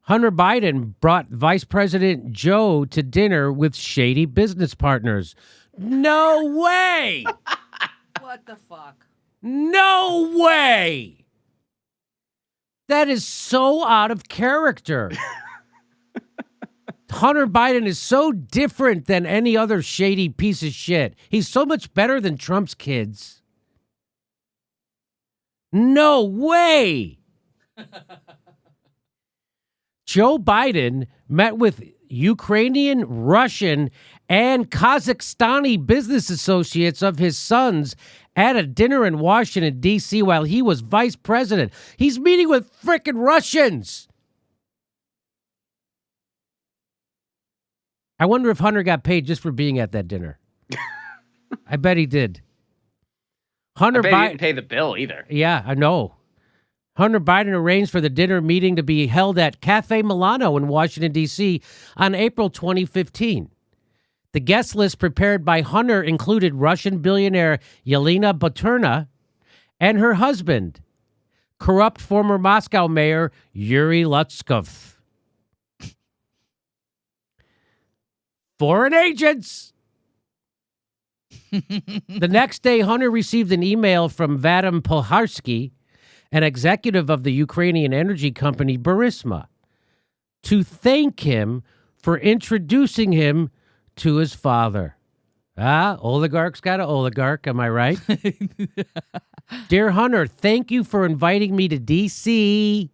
Hunter Biden brought Vice President Joe to dinner with shady business partners. No way! What the fuck? No way! That is so out of character. Hunter Biden is so different than any other shady piece of shit. He's so much better than Trump's kids. No way! Joe Biden met with Ukrainian, Russian, and Kazakhstani business associates of his sons at a dinner in Washington, D.C. while he was vice president. He's meeting with frickin' Russians. I wonder if Hunter got paid just for being at that dinner. I bet he did. Hunter I bet he didn't pay the bill either. Yeah, I know. Hunter Biden arranged for the dinner meeting to be held at Cafe Milano in Washington, D.C. on April 2015. The guest list prepared by Hunter included Russian billionaire Yelena Baturna and her husband, corrupt former Moscow mayor Yuri Lutskov. Foreign agents! The next day, Hunter received an email from Vadym Pozharskyi, an executive of the Ukrainian energy company Burisma, to thank him for introducing him to his father. Oligarch's got an oligarch, am I right? Dear Hunter, thank you for inviting me to D.C.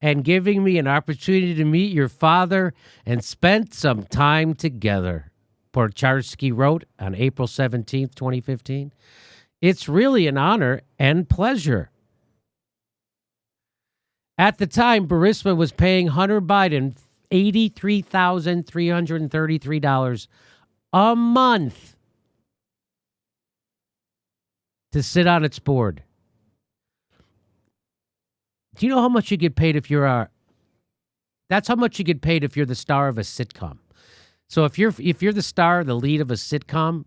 and giving me an opportunity to meet your father and spend some time together, Pozharskyi wrote on April 17th, 2015. It's really an honor and pleasure. At the time, Burisma was paying Hunter Biden $83,333 a month to sit on its board. Do you know how much you get paid if you're that's how much you get paid if you're the star of a sitcom. So if you're the star, the lead of a sitcom,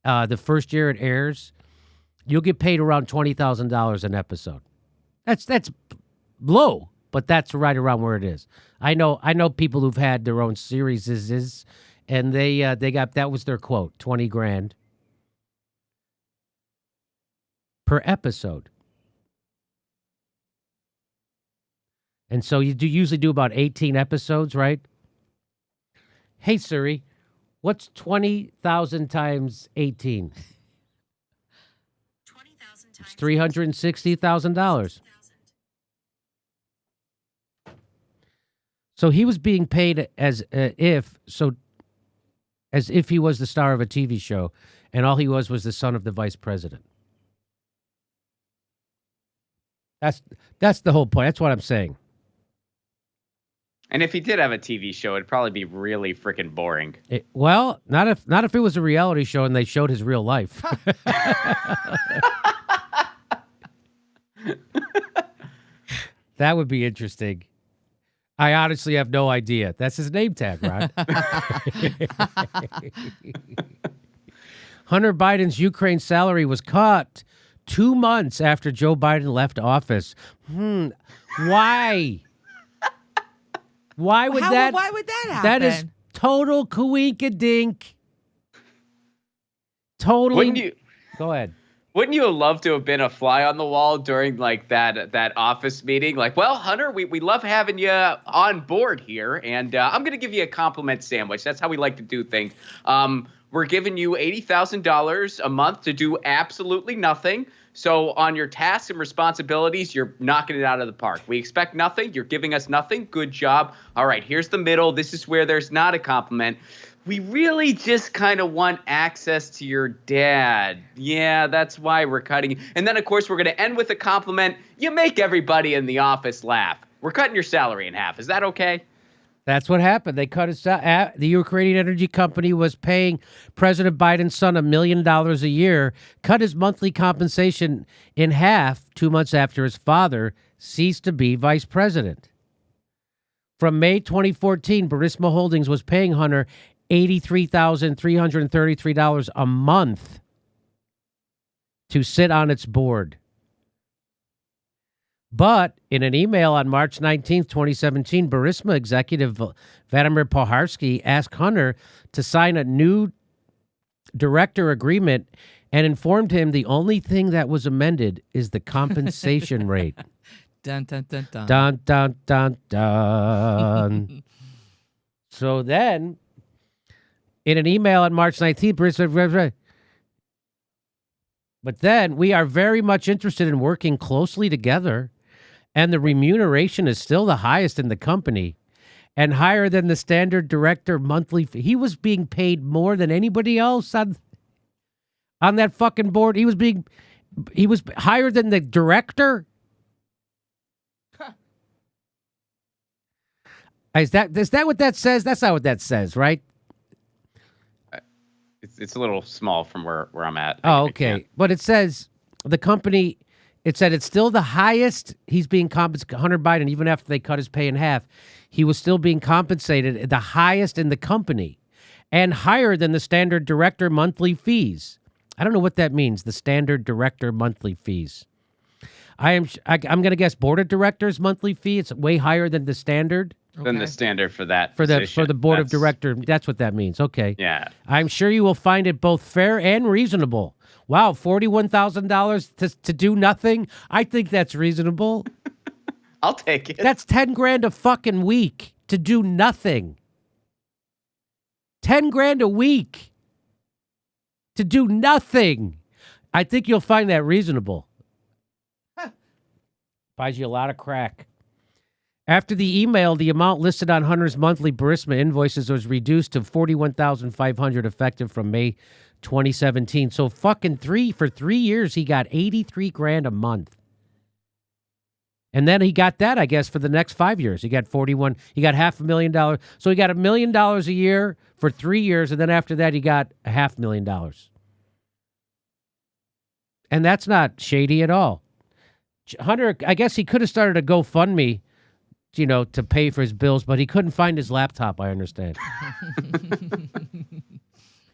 the first year it airs, you'll get paid around $20,000 an episode. That's low, but that's right around where it is. I know people who've had their own series and they got, that was their quote, 20 grand per episode. And so you usually do about 18 episodes, right? Hey Siri, what's 20,000 times 18? 20,000 times It's $360,000. So he was being paid as if he was the star of a TV show, and all he was the son of the vice president. That's the whole point. That's what I'm saying. And if he did have a TV show, it'd probably be really freaking boring. Well, not if it was a reality show and they showed his real life. That would be interesting. I honestly have no idea. That's his name tag, Ron. Hunter Biden's Ukraine salary was cut 2 months after Joe Biden left office. Why? Why would that happen? That is total coinkydink. Totally. Go ahead. Wouldn't you have loved to have been a fly on the wall during like that office meeting? Like, well, Hunter, we love having you on board here, and I'm going to give you a compliment sandwich. That's how we like to do things. We're giving you $80,000 a month to do absolutely nothing. So on your tasks and responsibilities, you're knocking it out of the park. We expect nothing. You're giving us nothing. Good job. All right, here's the middle. This is where there's not a compliment. We really just kind of want access to your dad. Yeah, that's why we're cutting. And then, of course, we're going to end with a compliment. You make everybody in the office laugh. We're cutting your salary in half. Is that okay? That's what happened. They cut his the Ukrainian energy company was paying President Biden's son $1 million a year, cut his monthly compensation in half 2 months after his father ceased to be vice president. From May 2014, Burisma Holdings was paying Hunter $83,333 a month to sit on its board. But in an email on March 19th, 2017, Burisma executive Vadym Pozharskyi asked Hunter to sign a new director agreement and informed him the only thing that was amended is the compensation rate. Dun, dun, dun, dun. Dun, dun, dun, dun. So then, in an email on March 19th, Burisma, but then we are very much interested in working closely together, and the remuneration is still the highest in the company and higher than the standard director monthly fee. He was being paid more than anybody else on that fucking board. He was higher than the director. Is that what that says? That's not what that says, right? It's a little small from where I'm at. Oh, okay. But it says the company, it said it's still the highest he's being compensated. Hunter Biden, even after they cut his pay in half, he was still being compensated at the highest in the company and higher than the standard director monthly fees. I don't know what that means, the standard director monthly fees. I'm going to guess board of directors monthly fee. It's way higher than the standard. Than the standard for that for position. the board of director. That's what that means. Okay. Yeah. I'm sure you will find it both fair and reasonable. Wow, $41,000 to do nothing. I think that's reasonable. I'll take it. That's $10,000 a fucking week to do nothing. $10,000 a week to do nothing. I think you'll find that reasonable. Buys you a lot of crack. After the email, the amount listed on Hunter's monthly Burisma invoices was reduced to $41,500 effective from May 2017. So fucking for 3 years, he got $83,000 a month. And then he got that, I guess, for the next 5 years. He got $500,000. So he got $1 million a year for 3 years. And then after that, he got $500,000. And that's not shady at all. Hunter, I guess he could have started a GoFundMe, to pay for his bills, but he couldn't find his laptop, I understand.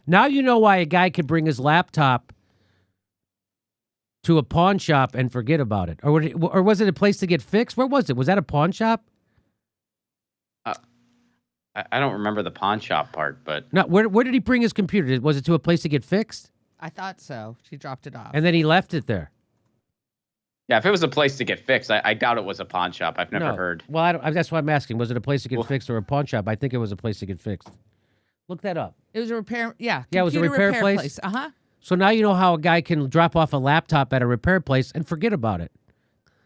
Now you know why a guy could bring his laptop to a pawn shop and forget about it. Or was it a place to get fixed? Where was it? Was that a pawn shop? I don't remember the pawn shop part, but... No, where did he bring his computer? Was it to a place to get fixed? I thought so. She dropped it off. And then he left it there. Yeah, if it was a place to get fixed, I doubt it was a pawn shop. I've never heard. Well, that's why I'm asking. Was it a place to get fixed or a pawn shop? I think it was a place to get fixed. Look that up. It was a repair. Yeah. Yeah, it was a repair place. Uh-huh. So now you know how a guy can drop off a laptop at a repair place and forget about it.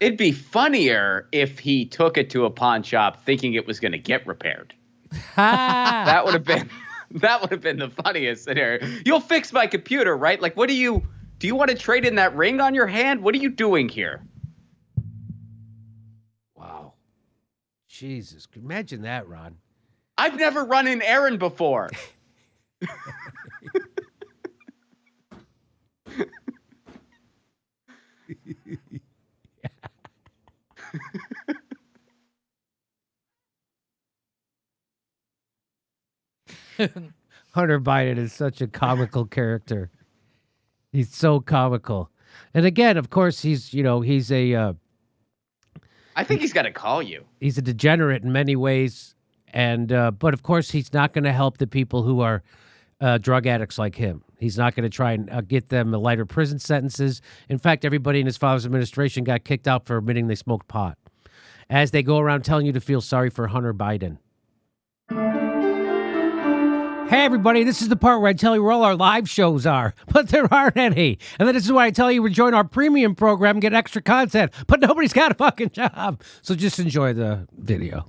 It'd be funnier if he took it to a pawn shop thinking it was going to get repaired. That would have been the funniest scenario. You'll fix my computer, right? Like, do you want to trade in that ring on your hand? What are you doing here? Wow. Jesus. Imagine that, Ron. I've never run an errand before. Hunter Biden is such a comical character. He's so comical. And again, of course, he's a... I think he's got to call you. He's a degenerate in many ways. But of course, he's not going to help the people who are drug addicts like him. He's not going to try and get them lighter prison sentences. In fact, everybody in his father's administration got kicked out for admitting they smoked pot, as they go around telling you to feel sorry for Hunter Biden. Hey, everybody, this is the part where I tell you where all our live shows are, but there aren't any. And then this is why I tell you to join our premium program and get extra content, but nobody's got a fucking job. So just enjoy the video.